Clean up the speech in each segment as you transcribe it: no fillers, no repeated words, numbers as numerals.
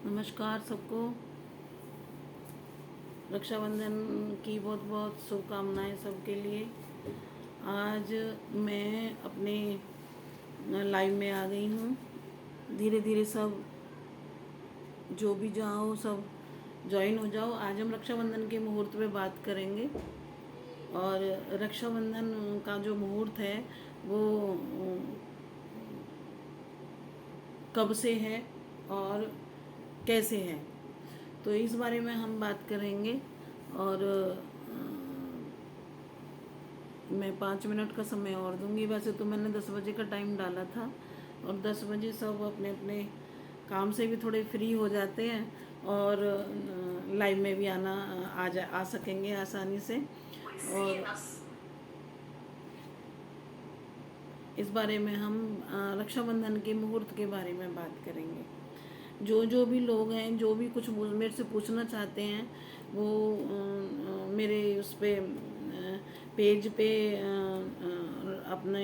नमस्कार सबको। रक्षाबंधन की बहुत बहुत शुभकामनाएं सबके लिए। आज मैं अपने लाइव में आ गई हूँ। धीरे धीरे सब जो भी जाओ सब ज्वाइन हो जाओ। आज हम रक्षाबंधन के मुहूर्त पे बात करेंगे और रक्षाबंधन का जो मुहूर्त है वो कब से है और कैसे है, तो इस बारे में हम बात करेंगे। और मैं 5 मिनट का समय और दूंगी। वैसे तो मैंने 10 बजे का टाइम डाला था और 10 बजे सब अपने अपने काम से भी थोड़े फ्री हो जाते हैं और लाइव में भी आ सकेंगे आसानी से। और इस बारे में हम रक्षाबंधन के मुहूर्त के बारे में बात करेंगे। जो भी लोग हैं, जो भी कुछ मेरे से पूछना चाहते हैं, वो मेरे उस पर पेज पे अपने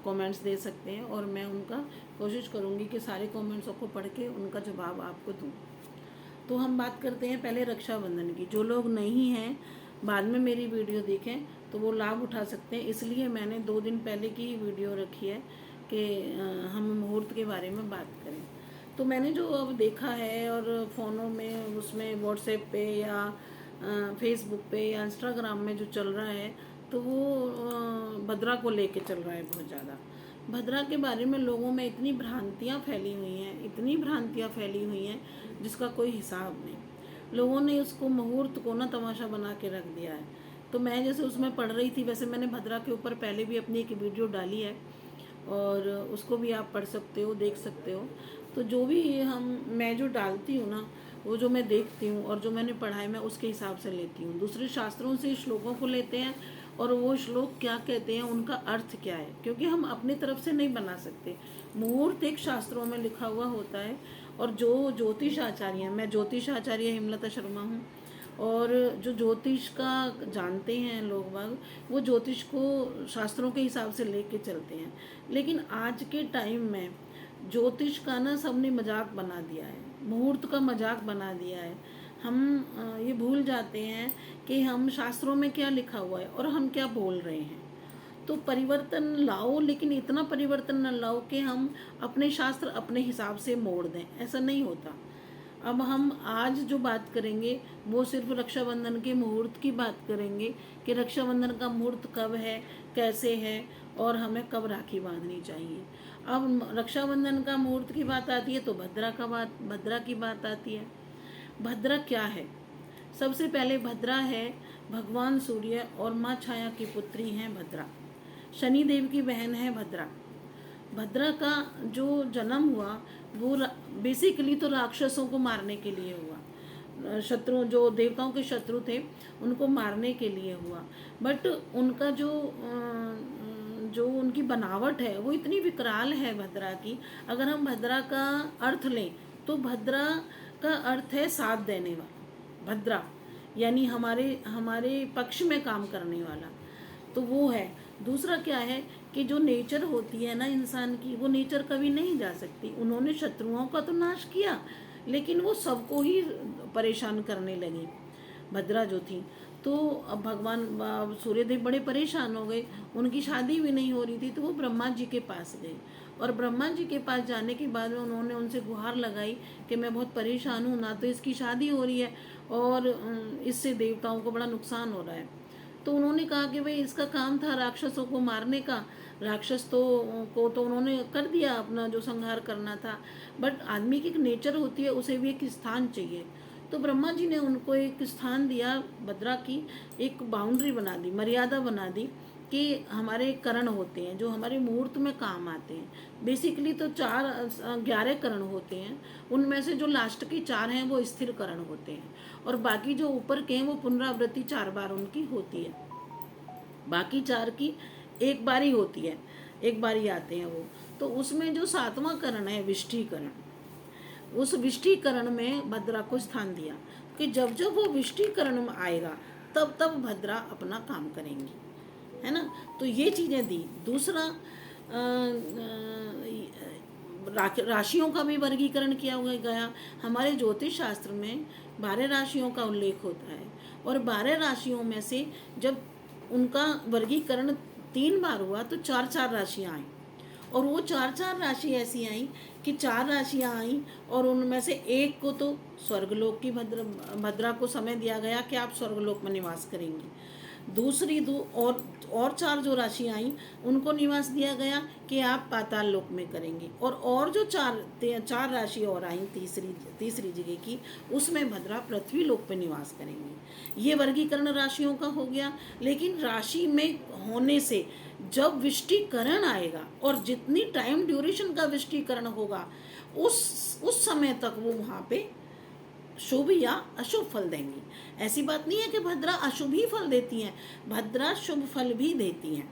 कमेंट्स दे सकते हैं और मैं उनका कोशिश करूँगी कि सारे कमेंट्सों को पढ़ के उनका जवाब आपको दूँ। तो हम बात करते हैं पहले रक्षाबंधन की। जो लोग नहीं हैं बाद में मेरी वीडियो देखें तो वो लाभ उठा सकते हैं, इसलिए मैंने 2 दिन पहले की ही वीडियो रखी है कि हम मुहूर्त के बारे में बात करें। तो मैंने जो अब देखा है और फ़ोनों में उसमें व्हाट्सएप पे या फेसबुक पे या इंस्टाग्राम में जो चल रहा है, तो वो भद्रा को लेके चल रहा है बहुत ज़्यादा। भद्रा के बारे में लोगों में इतनी भ्रांतियाँ फैली हुई हैं, इतनी भ्रांतियाँ फैली हुई हैं जिसका कोई हिसाब नहीं। लोगों ने उसको मुहूर्त को ना तमाशा बना के रख दिया है। तो मैं जैसे उसमें पढ़ रही थी, वैसे मैंने भद्रा के ऊपर पहले भी अपनी एक वीडियो डाली है और उसको भी आप पढ़ सकते हो, देख सकते हो। तो जो भी मैं जो डालती हूँ ना, वो जो मैं देखती हूँ और जो मैंने पढ़ा है मैं उसके हिसाब से लेती हूँ। दूसरे शास्त्रों से श्लोकों को लेते हैं और वो श्लोक क्या कहते हैं, उनका अर्थ क्या है, क्योंकि हम अपनी तरफ से नहीं बना सकते। मुहूर्त एक शास्त्रों में लिखा हुआ होता है और जो ज्योतिष आचार्य हैं, मैं ज्योतिष आचार्य हेमलता शर्मा हूँ, और जो ज्योतिष का जानते हैं लोग बाग, वो ज्योतिष को शास्त्रों के हिसाब से लेके चलते हैं। लेकिन आज के टाइम में ज्योतिष का ना सबने मजाक बना दिया है, मुहूर्त का मजाक बना दिया है। हम ये भूल जाते हैं कि हम शास्त्रों में क्या लिखा हुआ है और हम क्या बोल रहे हैं। तो परिवर्तन लाओ, लेकिन इतना परिवर्तन न लाओ कि हम अपने शास्त्र अपने हिसाब से मोड़ दें। ऐसा नहीं होता। अब हम आज जो बात करेंगे वो सिर्फ रक्षाबंधन के मुहूर्त की बात करेंगे कि रक्षाबंधन का मुहूर्त कब है, कैसे है और हमें कब राखी बांधनी चाहिए। अब रक्षाबंधन का मुहूर्त की बात आती है तो भद्रा की बात आती है। भद्रा क्या है? सबसे पहले भद्रा है भगवान सूर्य और माँ छाया की पुत्री हैं भद्रा। शनि देव की बहन है भद्रा। भद्रा का जो जन्म हुआ वो बेसिकली तो राक्षसों को मारने के लिए हुआ। शत्रु, जो देवताओं के शत्रु थे, उनको मारने के लिए हुआ। बट उनका जो उनकी बनावट है वो इतनी विकराल है भद्रा की। अगर हम भद्रा का अर्थ लें तो भद्रा का अर्थ है साथ देने वाला। भद्रा यानी हमारे हमारे पक्ष में काम करने वाला, तो वो है। दूसरा क्या है कि जो नेचर होती है ना इंसान की, वो नेचर कभी नहीं जा सकती। उन्होंने शत्रुओं का तो नाश किया, लेकिन वो सबको ही परेशान करने लगी भद्रा जो थी। तो अब भगवान सूर्यदेव बड़े परेशान हो गए, उनकी शादी भी नहीं हो रही थी, तो वो ब्रह्मा जी के पास गए। और ब्रह्मा जी के पास जाने के बाद में उन्होंने उनसे गुहार लगाई कि मैं बहुत परेशान हूँ, ना तो इसकी शादी हो रही है और इससे देवताओं को बड़ा नुकसान हो रहा है। तो उन्होंने कहा कि भाई इसका काम था राक्षसों को मारने का, राक्षस को तो उन्होंने कर दिया अपना जो संहार करना था, बट आदमी की एक नेचर होती है, उसे भी एक स्थान चाहिए। तो ब्रह्मा जी ने उनको एक स्थान दिया, भद्रा की एक बाउंड्री बना दी, मर्यादा बना दी कि हमारे करण होते हैं जो हमारे मुहूर्त में काम आते हैं। बेसिकली तो 11 करण होते हैं, उनमें से जो लास्ट की 4 हैं वो स्थिर करण होते हैं और बाकी जो ऊपर के हैं वो पुनरावृत्ति 4 बार उनकी होती है। बाकी 4 की एक बारी होती है, एक बारी आते हैं वो। तो उसमें जो 7वां करण है विष्टिकरण, उस विष्टिकरण में भद्रा को स्थान दिया कि जब जब वो विष्टिकरण में आएगा तब तब भद्रा अपना काम करेंगी, है ना। तो ये चीज़ें दी। दूसरा राशियों का भी वर्गीकरण किया हुआ गया। हमारे ज्योतिष शास्त्र में 12 राशियों का उल्लेख होता है और 12 राशियों में से जब उनका वर्गीकरण 3 बार हुआ तो 4-4 राशियाँ आई और वो 4-4 राशि ऐसी आई कि 4 राशियाँ आई और उनमें से एक को तो स्वर्गलोक की भद्रा को समय दिया गया कि आप स्वर्गलोक में निवास करेंगी। दूसरी और 4 जो राशि आई उनको निवास दिया गया कि आप पाताल लोक में करेंगे और जो 4 राशि और आई तीसरी जगह की उसमें भद्रा पृथ्वी लोक पे निवास करेंगी। ये वर्गीकरण राशियों का हो गया। लेकिन राशि में होने से जब विष्टिकरण आएगा और जितनी टाइम ड्यूरेशन का विष्टिकरण होगा उस समय तक वो वहाँ पे शुभ या अशुभ फल देंगी। ऐसी बात नहीं है कि भद्रा अशुभ ही फल देती हैं, भद्रा शुभ फल भी देती हैं।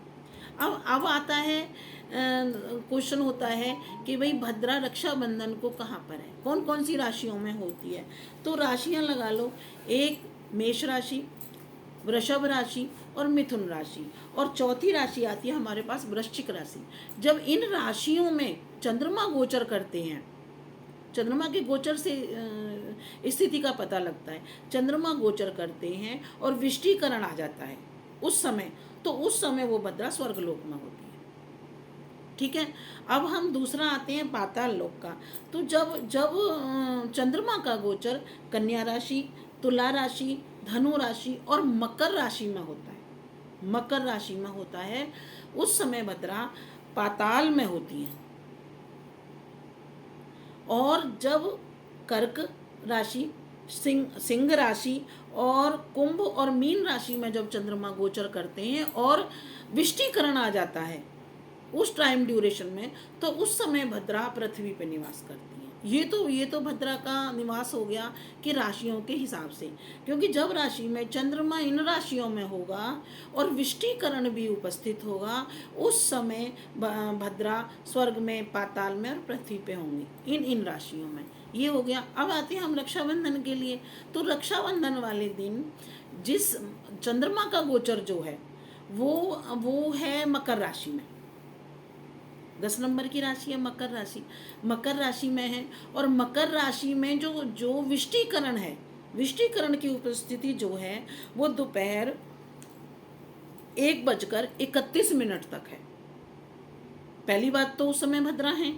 अब आता है क्वेश्चन होता है कि भाई भद्रा रक्षाबंधन को कहाँ पर है, कौन कौन सी राशियों में होती है। तो राशियाँ लगा लो, एक मेष राशि, वृषभ राशि और मिथुन राशि, और चौथी राशि आती है हमारे पास वृश्चिक राशि। जब इन राशियों में चंद्रमा गोचर करते हैं, चंद्रमा के गोचर से स्थिति का पता लगता है, चंद्रमा गोचर करते हैं और विष्टिकरण आ जाता है उस समय, तो उस समय वो भद्रा स्वर्गलोक में होती है। ठीक है। अब हम दूसरा आते हैं पाताल लोक का। तो जब चंद्रमा का गोचर कन्या राशि, तुला राशि, धनु राशि और मकर राशि में होता है, मकर राशि में होता है, उस समय भद्रा पाताल में होती है। और जब कर्क राशि, सिंह राशि और कुंभ और मीन राशि में जब चंद्रमा गोचर करते हैं और विष्टिकरण आ जाता है उस टाइम ड्यूरेशन में, तो उस समय भद्रा पृथ्वी पे निवास करती है। ये तो भद्रा का निवास हो गया कि राशियों के हिसाब से, क्योंकि जब राशि में चंद्रमा इन राशियों में होगा और विष्टिकरण भी उपस्थित होगा उस समय भद्रा स्वर्ग में, पाताल में और पृथ्वी पे होंगी इन राशियों में। ये हो गया। अब आते हैं हम रक्षाबंधन के लिए। तो रक्षाबंधन वाले दिन जिस चंद्रमा का गोचर जो है वो है मकर राशि में, 10 नंबर की राशि है मकर राशि, मकर राशि में है। और मकर राशि में जो विष्टिकरण है, विष्टिकरण की उपस्थिति जो है वो दोपहर 1:31 तक है। पहली बात तो उस समय भद्रा है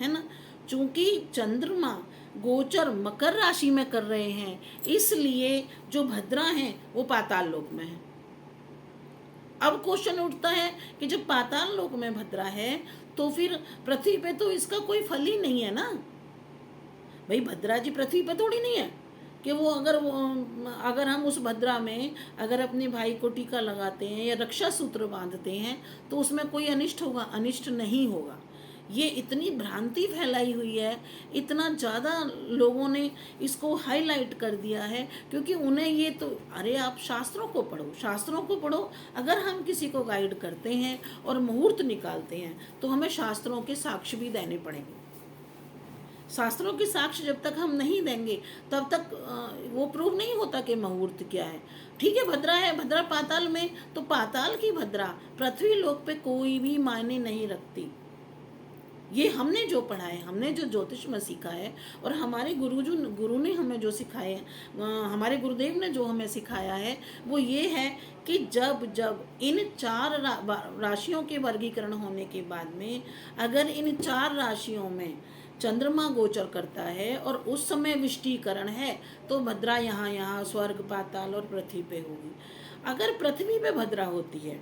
ना, चूंकि चंद्रमा गोचर मकर राशि में कर रहे हैं इसलिए जो भद्रा हैं वो पाताल लोक में है। अब क्वेश्चन उठता है कि जब पाताल लोक में भद्रा है तो फिर पृथ्वी पे तो इसका कोई फल ही नहीं है ना। भाई भद्रा जी पृथ्वी पे थोड़ी नहीं है कि वो अगर हम उस भद्रा में अगर अपने भाई को टीका लगाते हैं या रक्षा सूत्र बांधते हैं तो उसमें कोई अनिष्ट होगा? अनिष्ट नहीं होगा। ये इतनी भ्रांति फैलाई हुई है, इतना ज़्यादा लोगों ने इसको हाईलाइट कर दिया है, क्योंकि उन्हें ये तो, अरे आप शास्त्रों को पढ़ो। अगर हम किसी को गाइड करते हैं और मुहूर्त निकालते हैं तो हमें शास्त्रों के साक्ष्य भी देने पड़ेंगे। शास्त्रों के साक्ष्य जब तक हम नहीं देंगे तब तक वो प्रूव नहीं होता कि मुहूर्त क्या है। ठीक है, भद्रा है, भद्रा पाताल में, तो पाताल की भद्रा पृथ्वी लोक पे कोई भी मायने नहीं रखती। ये हमने जो पढ़ा है, हमने जो ज्योतिष में सीखा है और हमारे गुरु ने हमें जो सिखाए, हमारे गुरुदेव ने जो हमें सिखाया है वो ये है कि जब इन 4 राशियों के वर्गीकरण होने के बाद में अगर इन 4 राशियों में चंद्रमा गोचर करता है और उस समय विष्टिकरण है तो भद्रा यहाँ स्वर्ग, पाताल और पृथ्वी पे होगी। अगर पृथ्वी पे भद्रा होती है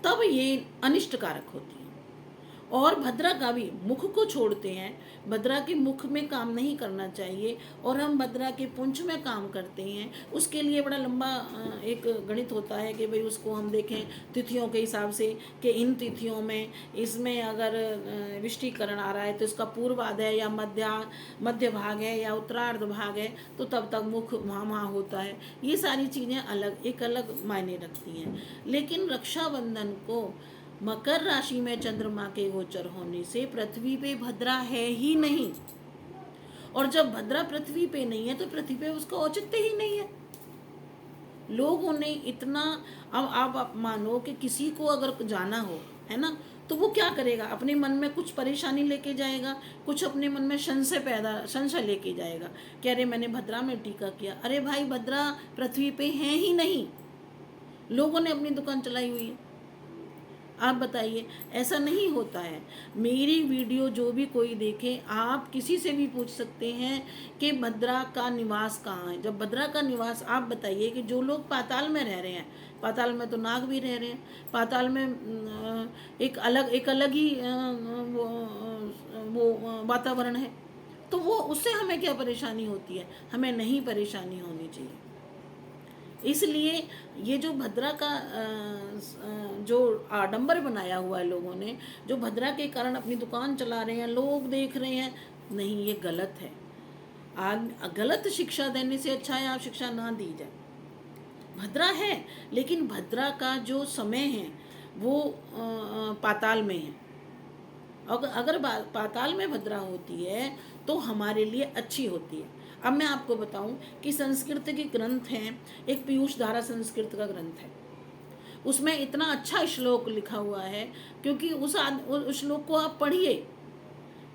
तब ये अनिष्टकारक होती है। और भद्रा का भी मुख को छोड़ते हैं, भद्रा के मुख में काम नहीं करना चाहिए और हम भद्रा के पुंछ में काम करते हैं। उसके लिए बड़ा लंबा एक गणित होता है कि भाई उसको हम देखें तिथियों के हिसाब से कि इन तिथियों में इसमें अगर विष्टिकरण आ रहा है तो इसका पूर्वाध है या मध्य भाग है या उत्तरार्ध भाग है, तो तब तक मुख वहाँ होता है। ये सारी चीज़ें अलग मायने रखती हैं। लेकिन रक्षाबंधन को मकर राशि में चंद्रमा के गोचर होने से पृथ्वी पे भद्रा है ही नहीं, और जब भद्रा पृथ्वी पे नहीं है तो पृथ्वी पे उसका औचित्य ही नहीं है। लोगों ने इतना, अब आप मानो कि किसी को अगर जाना हो है ना। तो वो क्या करेगा, अपने मन में कुछ परेशानी लेके जाएगा, कुछ अपने मन में संशय लेके जाएगा कि अरे मैंने भद्रा में टीका किया। अरे भाई, भद्रा पृथ्वी पे है ही नहीं, लोगों ने अपनी दुकान चलाई हुई है। आप बताइए, ऐसा नहीं होता है। मेरी वीडियो जो भी कोई देखे, आप किसी से भी पूछ सकते हैं कि भद्रा का निवास कहाँ है। जब भद्रा का निवास, आप बताइए कि जो लोग पाताल में रह रहे हैं, पाताल में तो नाग भी रह रहे हैं, पाताल में एक अलग ही वो वातावरण है, तो वो उससे हमें क्या परेशानी होती है? हमें नहीं परेशानी होनी चाहिए। इसलिए ये जो भद्रा का जो आडंबर बनाया हुआ है लोगों ने, जो भद्रा के कारण अपनी दुकान चला रहे हैं, लोग देख रहे हैं, नहीं, ये गलत है। गलत शिक्षा देने से अच्छा है आप शिक्षा ना दी जाए। भद्रा है, लेकिन भद्रा का जो समय है वो पाताल में है। अगर पाताल में भद्रा होती है तो हमारे लिए अच्छी होती है। अब मैं आपको बताऊं कि संस्कृत के ग्रंथ हैं, एक पीयूष धारा संस्कृत का ग्रंथ है, उसमें इतना अच्छा श्लोक लिखा हुआ है, क्योंकि उस श्लोक को आप पढ़िए।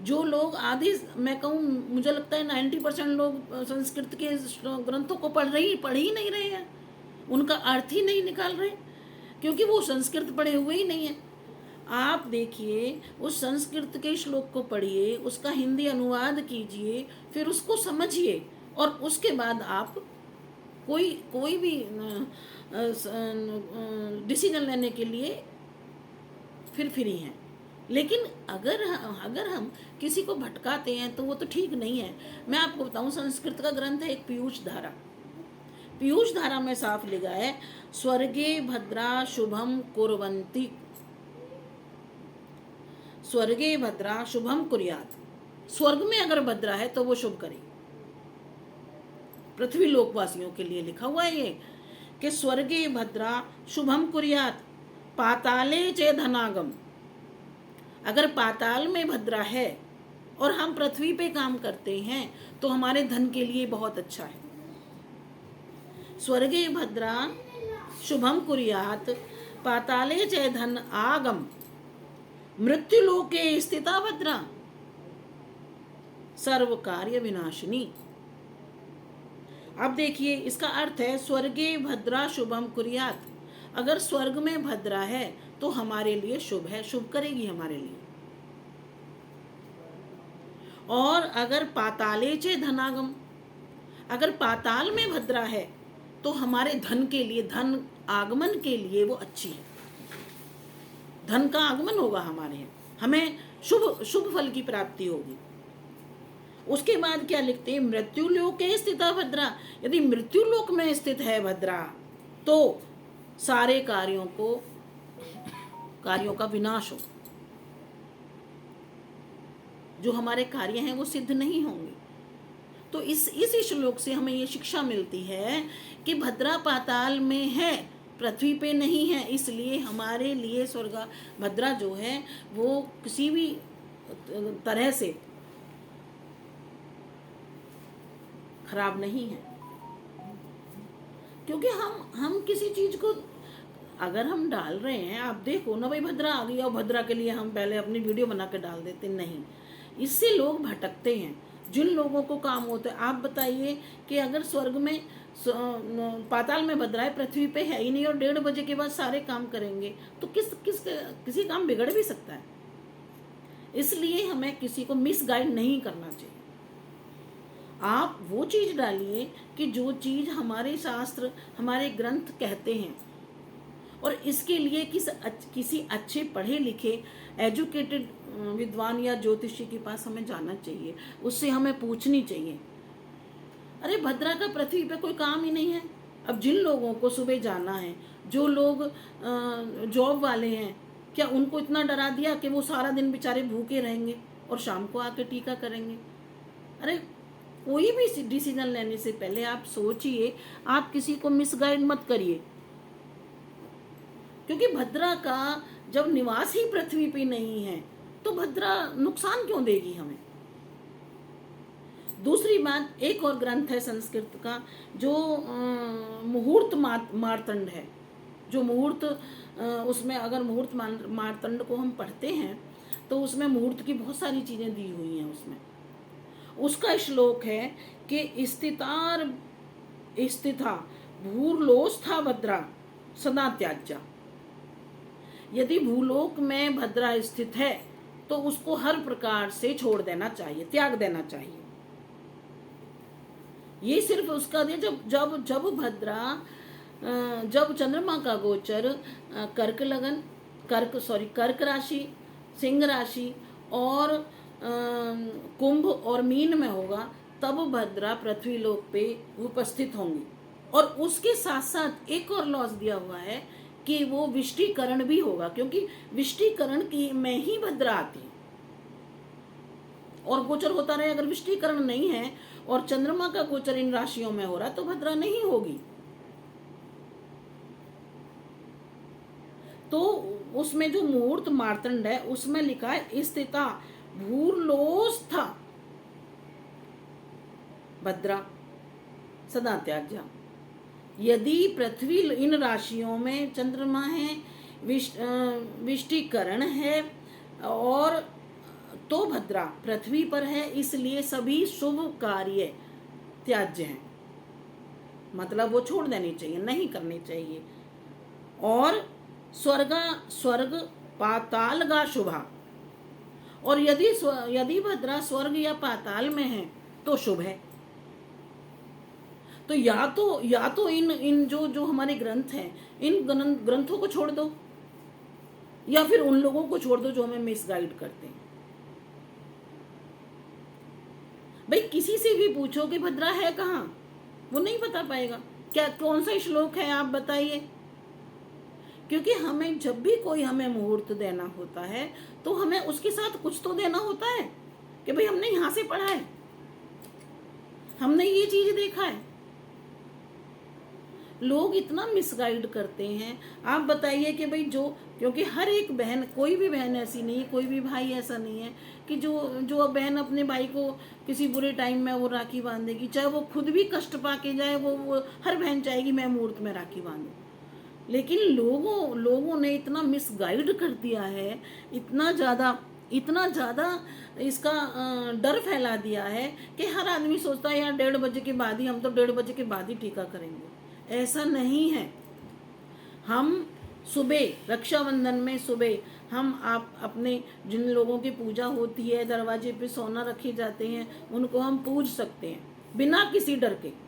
जो लोग मैं कहूँ, मुझे लगता है 90% लोग संस्कृत के ग्रंथों को पढ़ ही नहीं रहे हैं, उनका अर्थ ही नहीं निकाल रहे, क्योंकि वो संस्कृत पढ़े हुए ही नहीं है। आप देखिए, उस संस्कृत के श्लोक को पढ़िए, उसका हिंदी अनुवाद कीजिए, फिर उसको समझिए, और उसके बाद आप कोई भी डिसीजन लेने के लिए फिर फ्री हैं। लेकिन अगर हम किसी को भटकाते हैं तो वो तो ठीक नहीं है। मैं आपको बताऊं, संस्कृत का ग्रंथ है एक पीयूष धारा। पीयूष धारा में साफ लिखा है, स्वर्गे भद्रा शुभम कुर्वन्ति, स्वर्गे भद्रा शुभम कुर्यात। स्वर्ग में अगर भद्रा है तो वो शुभ करे। पृथ्वी लोकवासियों के लिए लिखा हुआ है ये कि स्वर्गे भद्रा शुभम कुर्यात पाताले चे धनागम। अगर पाताल में भद्रा है और हम पृथ्वी पे काम करते हैं तो हमारे धन के लिए बहुत अच्छा है। स्वर्गे भद्रा शुभम कुर्यात पाताले चे धन आगम मृत्यु लोके स्थिता भद्रा सर्व कार्य विनाशिनी। अब देखिए, इसका अर्थ है स्वर्गे भद्रा शुभम कुर्यात। अगर स्वर्ग में भद्रा है तो हमारे लिए शुभ है, शुभ करेगी हमारे लिए। और अगर पाताले चे धनागम, अगर पाताल में भद्रा है तो हमारे धन के लिए, धन आगमन के लिए वो अच्छी है। धन का आगमन होगा हमारे यहाँ, हमें शुभ फल की प्राप्ति होगी। उसके बाद क्या लिखते हैं, मृत्यु लोके स्थिता भद्रा। यदि मृत्यु लोक में स्थित है भद्रा तो सारे कार्यों का विनाश हो, जो हमारे कार्य हैं वो सिद्ध नहीं होंगे। तो इस श्लोक से हमें ये शिक्षा मिलती है कि भद्रा पाताल में है, पृथ्वी पे नहीं है, इसलिए हमारे लिए स्वर्ग भद्रा जो है वो किसी भी तरह से खराब नहीं है। क्योंकि हम किसी चीज को अगर हम डाल रहे हैं, आप देखो ना भाई, भद्रा आ गई और भद्रा के लिए हम पहले अपनी वीडियो बना के डाल देते, नहीं, इससे लोग भटकते हैं। जिन लोगों को काम होता है, आप बताइए कि अगर स्वर्ग में पाताल में भद्रा है, पृथ्वी पे है ही नहीं, और 1:30 बजे के बाद सारे काम करेंगे तो किसी काम बिगड़ भी सकता है। इसलिए हमें किसी को मिसगाइड नहीं करना चाहिए। आप वो चीज डालिए कि जो चीज हमारे शास्त्र, हमारे ग्रंथ कहते हैं, और इसके लिए किसी अच्छे पढ़े लिखे एजुकेटेड विद्वान या ज्योतिषी के पास हमें जाना चाहिए, उससे हमें पूछनी चाहिए। अरे भद्रा का पृथ्वी पे कोई काम ही नहीं है। अब जिन लोगों को सुबह जाना है, जो लोग जॉब वाले हैं, क्या उनको इतना डरा दिया कि वो सारा दिन बेचारे भूखे रहेंगे और शाम को आके टीका करेंगे? अरे कोई भी डिसीजन लेने से पहले आप सोचिए, आप किसी को मिसगाइड मत करिए, क्योंकि भद्रा का जब निवास ही पृथ्वी पे नहीं है तो भद्रा नुकसान क्यों देगी हमें। दूसरी बात, एक और ग्रंथ है संस्कृत का जो मुहूर्त मार्तंड है, जो मुहूर्त उसमें अगर मुहूर्त मार्तंड को हम पढ़ते हैं तो उसमें मुहूर्त की बहुत सारी चीज़ें दी हुई हैं। उसमें उसका श्लोक है कि स्थिता भूर्लोस्था भद्रा सदा त्याज्या। यदि भूलोक में भद्रा स्थित है तो उसको हर प्रकार से छोड़ देना चाहिए, त्याग देना चाहिए। ये सिर्फ उसका दे जब भद्रा जब चंद्रमा का गोचर कर्क राशि, सिंह राशि और कुंभ और मीन में होगा, तब भद्रा पृथ्वी लोक पे उपस्थित होंगी। और उसके साथ साथ एक और लॉस दिया हुआ है कि वो विष्टिकरण भी होगा, क्योंकि विष्टिकरण की में ही भद्रा आती है। और गोचर होता रहे, अगर विष्टिकरण नहीं है और चंद्रमा का गोचर इन राशियों में हो रहा तो भद्रा नहीं होगी। तो उसमें जो मुहूर्त मार्तंड है उसमें लिखा है स्थिता भूर्लोस्था भद्रा सदा त्याज्या। यदि पृथ्वी इन राशियों में चंद्रमा है, विष्टिकरण है और तो भद्रा पृथ्वी पर है, इसलिए सभी शुभ कार्य त्याज्य हैं, मतलब वो छोड़ देनी चाहिए, नहीं करनी चाहिए। और स्वर्ग पाताल गा शुभा, और यदि भद्रा स्वर्ग या पाताल में है तो शुभ है। तो या तो इन जो हमारे ग्रंथ हैं, इन ग्रंथों को छोड़ दो, या फिर उन लोगों को छोड़ दो जो हमें मिसगाइड करते हैं। भाई किसी से भी पूछो कि भद्रा है कहाँ, वो नहीं बता पाएगा। क्या कौन सा श्लोक है आप बताइए। क्योंकि हमें जब भी कोई हमें मुहूर्त देना होता है तो हमें उसके साथ कुछ तो देना होता है कि भाई हमने यहाँ से पढ़ा है, हमने ये चीज देखा है। लोग इतना मिसगाइड करते हैं। आप बताइए कि भाई क्योंकि हर एक बहन, कोई भी बहन ऐसी नहीं है, कोई भी भाई ऐसा नहीं है कि जो बहन अपने भाई को किसी बुरे टाइम में वो राखी बांधेगी, चाहे वो खुद भी कष्ट पा के जाए, वो हर बहन चाहेगी मैं मुहूर्त में राखी बांधूं। लेकिन लोगों ने इतना मिसगाइड कर दिया है, इतना ज़्यादा इसका डर फैला दिया है कि हर आदमी सोचता है यार 1:30 बजे के बाद ही, हम तो 1:30 बजे के बाद ही टीका करेंगे। ऐसा नहीं है। हम सुबह रक्षाबंधन में सुबह हम अपने जिन लोगों की पूजा होती है, दरवाजे पे सोना रखे जाते हैं, उनको हम पूज सकते हैं बिना किसी डर के।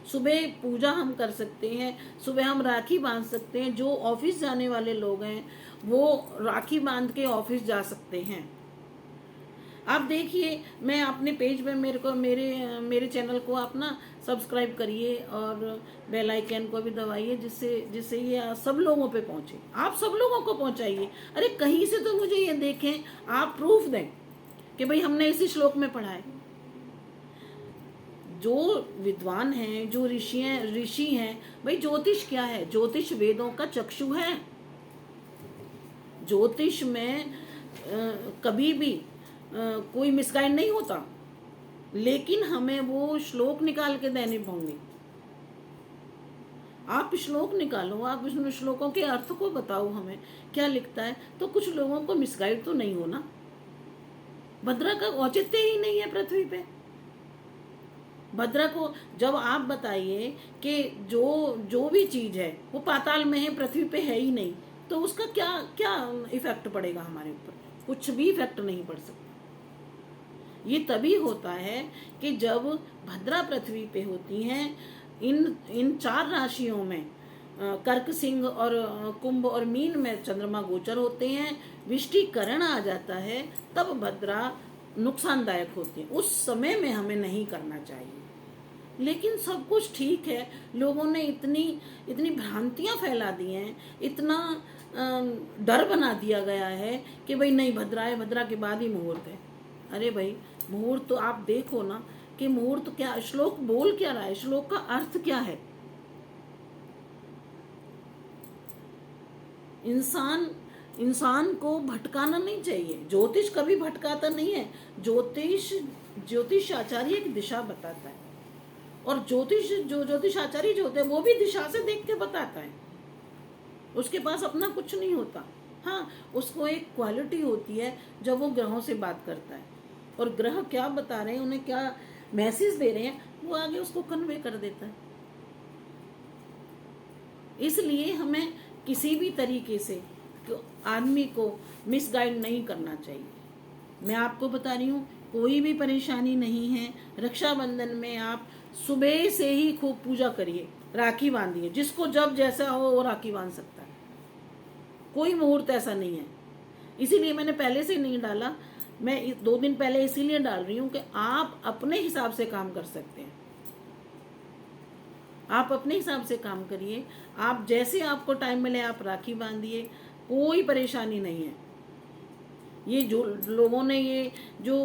सुबह पूजा हम कर सकते हैं, सुबह हम राखी बांध सकते हैं। जो ऑफिस जाने वाले लोग हैं वो राखी बांध के ऑफिस जा सकते हैं। आप देखिए, मैं अपने पेज पे मेरे चैनल को आप ना सब्सक्राइब करिए और बेल आइकन को भी दबाइए, जिससे ये सब लोगों पे पहुंचे। आप सब लोगों को पहुंचाइए। अरे कहीं से तो मुझे ये देखें, आप प्रूफ दें कि भाई हमने इसी श्लोक में पढ़ा है। जो विद्वान हैं, जो ऋषि हैं, भाई ज्योतिष क्या है? ज्योतिष वेदों का चक्षु है। ज्योतिष में कभी भी कोई मिसगाइड नहीं होता, लेकिन हमें वो श्लोक निकाल के देने होंगे। आप श्लोक निकालो, आप उन श्लोकों के अर्थ को बताओ हमें क्या लिखता है, तो कुछ लोगों को मिसगाइड तो नहीं होना। भद्रा का औचित्य ही नहीं है पृथ्वी पे। भद्रा को जब आप बताइए कि जो भी चीज है वो पाताल में है, पृथ्वी पे है ही नहीं, तो उसका क्या इफेक्ट पड़ेगा हमारे ऊपर? कुछ भी इफेक्ट नहीं पड़ सकता। ये तभी होता है कि जब भद्रा पृथ्वी पे होती हैं। इन 4 राशियों में कर्क, सिंह और कुंभ और मीन में चंद्रमा गोचर होते हैं, विष्टिकरण आ जाता है, तब भद्रा नुकसानदायक होती है। उस समय में हमें नहीं करना चाहिए। लेकिन सब कुछ ठीक है, लोगों ने इतनी भ्रांतियां फैला दी हैं, इतना डर बना दिया गया है कि भाई नहीं, भद्रा है, भद्रा के बाद ही मुहूर्त है। अरे भाई, मुहूर्त तो आप देखो ना कि मुहूर्त क्या, श्लोक बोल क्या रहा है, श्लोक का अर्थ क्या है। इंसान को भटकाना नहीं चाहिए। ज्योतिष कभी भटकाता नहीं है। ज्योतिष आचार्य एक दिशा बताता है, और ज्योतिष आचार्य जो होते हैं वो भी दिशा से देख के बताता है। उसके पास अपना कुछ नहीं होता। हाँ, उसको एक क्वालिटी होती है जब वो ग्रहों से बात करता है, और ग्रह क्या बता रहे हैं, उन्हें क्या मैसेज दे रहे हैं, वो आगे उसको कन्वे कर देता है। इसलिए हमें किसी भी तरीके से आदमी को मिसगाइड नहीं करना चाहिए। मैं आपको बता रही हूँ, कोई भी परेशानी नहीं है। रक्षाबंधन में आप सुबह से ही खूब पूजा करिए, राखी बांधिए। जिसको जब जैसा हो वो राखी बांध सकता है, कोई मुहूर्त ऐसा नहीं है। इसीलिए मैंने पहले से नहीं डाला, मैं 2 दिन पहले इसीलिए डाल रही हूँ कि आप अपने हिसाब से काम कर सकते हैं। आप अपने हिसाब से काम करिए, आप जैसे आपको टाइम मिले आप राखी बांधिए, कोई परेशानी नहीं है। ये जो लोगों ने ये जो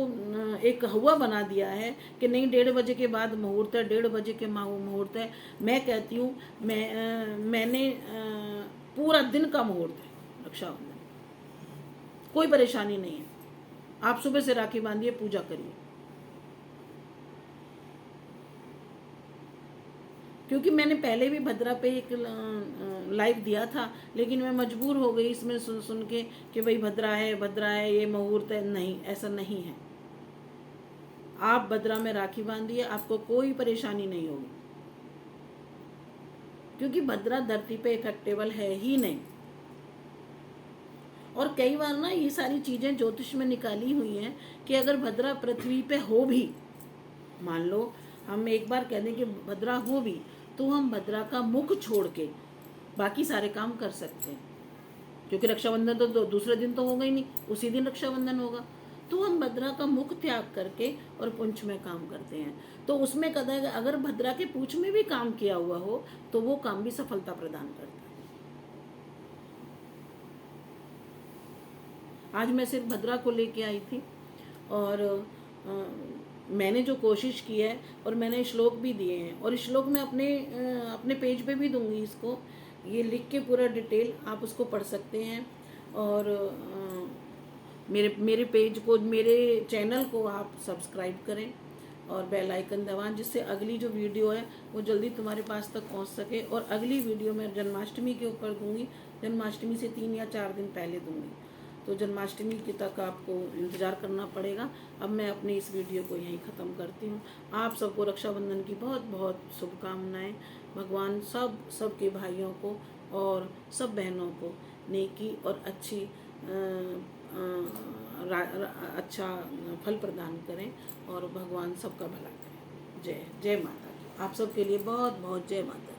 एक हुआ बना दिया है कि नहीं 1:30 के बाद मुहूर्त है, 1:30 के मुहूर्त है, मैं कहती हूँ मैंने पूरा दिन का मुहूर्त है रक्षाबंधन, कोई परेशानी नहीं है। आप सुबह से राखी बांधिए, पूजा करिए। क्योंकि मैंने पहले भी भद्रा पे एक लाइव दिया था, लेकिन मैं मजबूर हो गई इसमें सुन के कि भाई भद्रा है, ये मुहूर्त है। नहीं, ऐसा नहीं है। आप भद्रा में राखी बांधिए, आपको कोई परेशानी नहीं होगी, क्योंकि भद्रा धरती पे इफेक्टेबल है ही नहीं। और कई बार ना ये सारी चीजें ज्योतिष में निकाली हुई हैं कि अगर भद्रा पृथ्वी पे हो भी, मान लो हम एक बार कह दें कि भद्रा हो भी, तो हम भद्रा का मुख छोड़ के बाकी सारे काम कर सकते हैं। क्योंकि रक्षाबंधन तो दूसरे दिन तो होगा ही नहीं, उसी दिन रक्षाबंधन होगा। तो हम भद्रा का मुख त्याग करके और पुंछ में काम करते हैं। तो उसमें कदा अगर भद्रा के पूंछ में भी काम किया हुआ हो तो वो काम भी सफलता प्रदान करता है। आज मैं सिर्फ भद्रा को लेके आई थी, और मैंने जो कोशिश की है, और मैंने श्लोक भी दिए हैं, और श्लोक मैं अपने पेज पे भी दूंगी इसको, ये लिख के पूरा डिटेल आप उसको पढ़ सकते हैं। और मेरे पेज को, मेरे चैनल को आप सब्सक्राइब करें और बेल आइकन दबाएं, जिससे अगली जो वीडियो है वो जल्दी तुम्हारे पास तक पहुंच सके। और अगली वीडियो मैं जन्माष्टमी के ऊपर दूंगी, जन्माष्टमी से 3 या 4 दिन पहले दूंगी, तो जन्माष्टमी के तक आपको इंतज़ार करना पड़ेगा। अब मैं अपनी इस वीडियो को यहीं ख़त्म करती हूँ। आप सबको रक्षाबंधन की बहुत बहुत शुभकामनाएं। भगवान सबके भाइयों को और सब बहनों को नेकी और अच्छा फल प्रदान करें, और भगवान सबका भला करें। जय माता दी। आप सबके लिए बहुत बहुत जय माता दी।